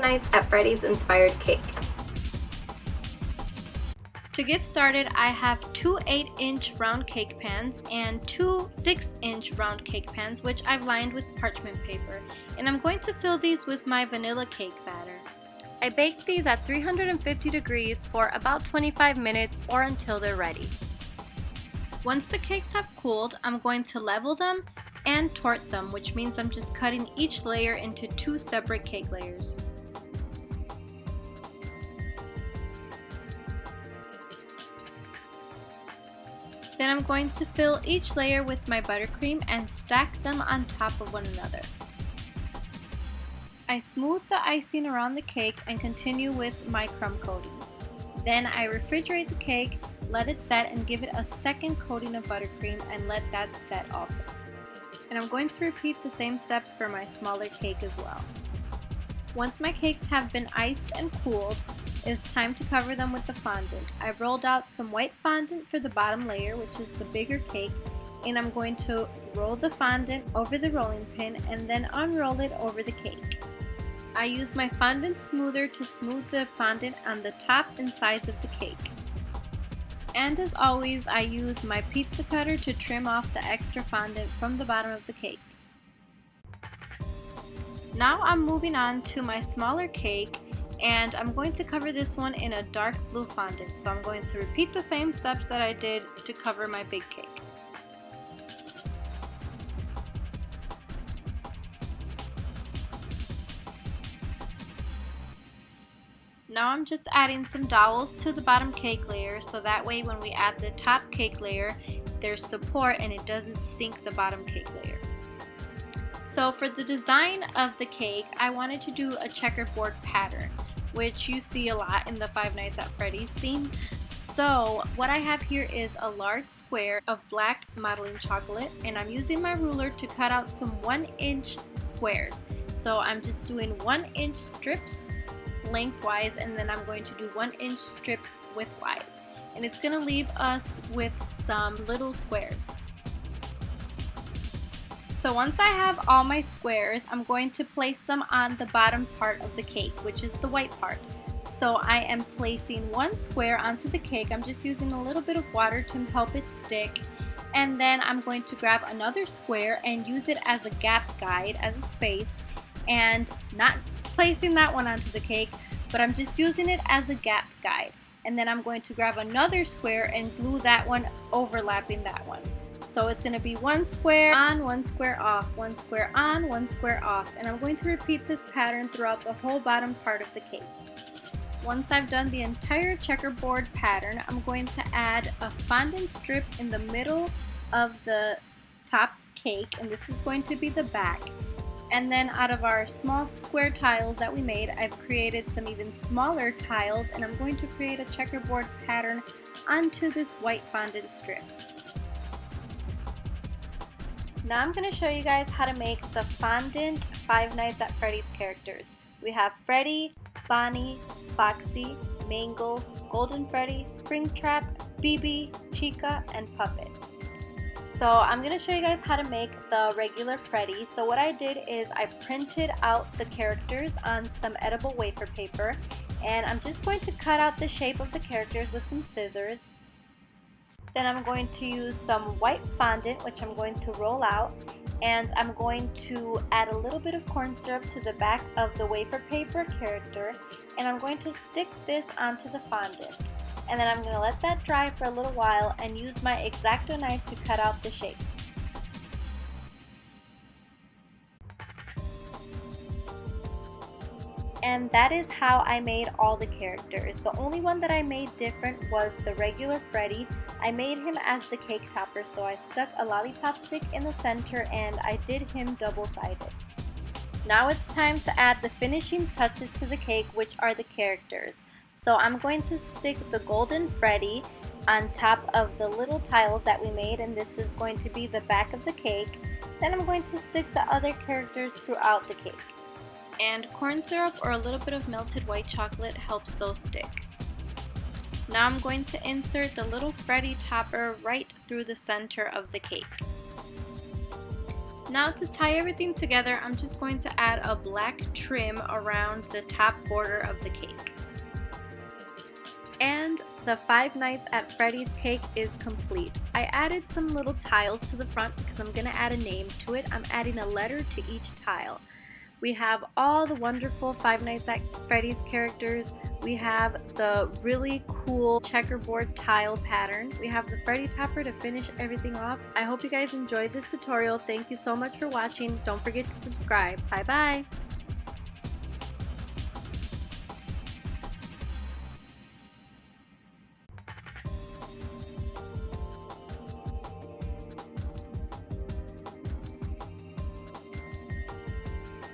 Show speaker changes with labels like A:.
A: Nights at Freddy's inspired cake.
B: To get started, I have two 8-inch round cake pans and two 6-inch round cake pans, which I've lined with parchment paper, and I'm going to fill these with my vanilla cake batter. I bake these at 350 degrees for about 25 minutes or until they're ready. Once the cakes have cooled, I'm going to level them and torte them, which means I'm just cutting each layer into two separate cake layers. Then I'm going to fill each layer with my buttercream and stack them on top of one another. I smooth the icing around the cake and continue with my crumb coating. Then I refrigerate the cake, let it set, and give it a second coating of buttercream and let that set also. And I'm going to repeat the same steps for my smaller cake as well. Once my cakes have been iced and cooled, it's time to cover them with the fondant. I've rolled out some white fondant for the bottom layer, which is the bigger cake, and I'm going to roll the fondant over the rolling pin and then unroll it over the cake. I use my fondant smoother to smooth the fondant on the top and sides of the cake. And as always, I use my pizza cutter to trim off the extra fondant from the bottom of the cake. Now I'm moving on to my smaller cake, and I'm going to cover this one in a dark blue fondant. So I'm going to repeat the same steps that I did to cover my big cake. Now I'm just adding some dowels to the bottom cake layer, so that way when we add the top cake layer, there's support and it doesn't sink the bottom cake layer. So for the design of the cake, I wanted to do a checkerboard pattern, which you see a lot in the Five Nights at Freddy's theme. So what I have here is a large square of black modeling chocolate, and I'm using my ruler to cut out some 1-inch squares. So I'm just doing 1-inch strips lengthwise, and then I'm going to do 1-inch strips widthwise. And it's going to leave us with some little squares. So once I have all my squares, I'm going to place them on the bottom part of the cake, which is the white part. So I am placing one square onto the cake. I'm just using a little bit of water to help it stick. And then I'm going to grab another square and use it as a gap guide, as a space, and not placing that one onto the cake, but I'm just using it as a gap guide. And then I'm going to grab another square and glue that one overlapping that one. So it's going to be one square on, one square off, one square on, one square off. And I'm going to repeat this pattern throughout the whole bottom part of the cake. Once I've done the entire checkerboard pattern, I'm going to add a fondant strip in the middle of the top cake, and this is going to be the back. And then out of our small square tiles that we made, I've created some even smaller tiles, and I'm going to create a checkerboard pattern onto this white fondant strip. Now I'm going to show you guys how to make the fondant Five Nights at Freddy's characters. We have Freddy, Bonnie, Foxy, Mangle, Golden Freddy, Springtrap, BB, Chica, and Puppet. So I'm going to show you guys how to make the regular Freddy. So what I did is I printed out the characters on some edible wafer paper, and I'm just going to cut out the shape of the characters with some scissors. Then I'm going to use some white fondant, which I'm going to roll out, and I'm going to add a little bit of corn syrup to the back of the wafer paper character, and I'm going to stick this onto the fondant. And then I'm going to let that dry for a little while and use my X-Acto knife to cut out the shape. And that is how I made all the characters. The only one that I made different was the regular Freddy. I made him as the cake topper, so I stuck a lollipop stick in the center and I did him double-sided. Now it's time to add the finishing touches to the cake, which are the characters. So I'm going to stick the Golden Freddy on top of the little tiles that we made, and this is going to be the back of the cake. Then I'm going to stick the other characters throughout the cake. And corn syrup or a little bit of melted white chocolate helps those stick. Now I'm going to insert the little Freddy topper right through the center of the cake. Now to tie everything together, I'm just going to add a black trim around the top border of the cake. And the Five Nights at Freddy's cake is complete. I added some little tiles to the front because I'm going to add a name to it. I'm adding a letter to each tile. We have all the wonderful Five Nights at Freddy's characters. We have the really cool checkerboard tile pattern. We have the Freddy topper to finish everything off. I hope you guys enjoyed this tutorial. Thank you so much for watching. Don't forget to subscribe. Bye bye!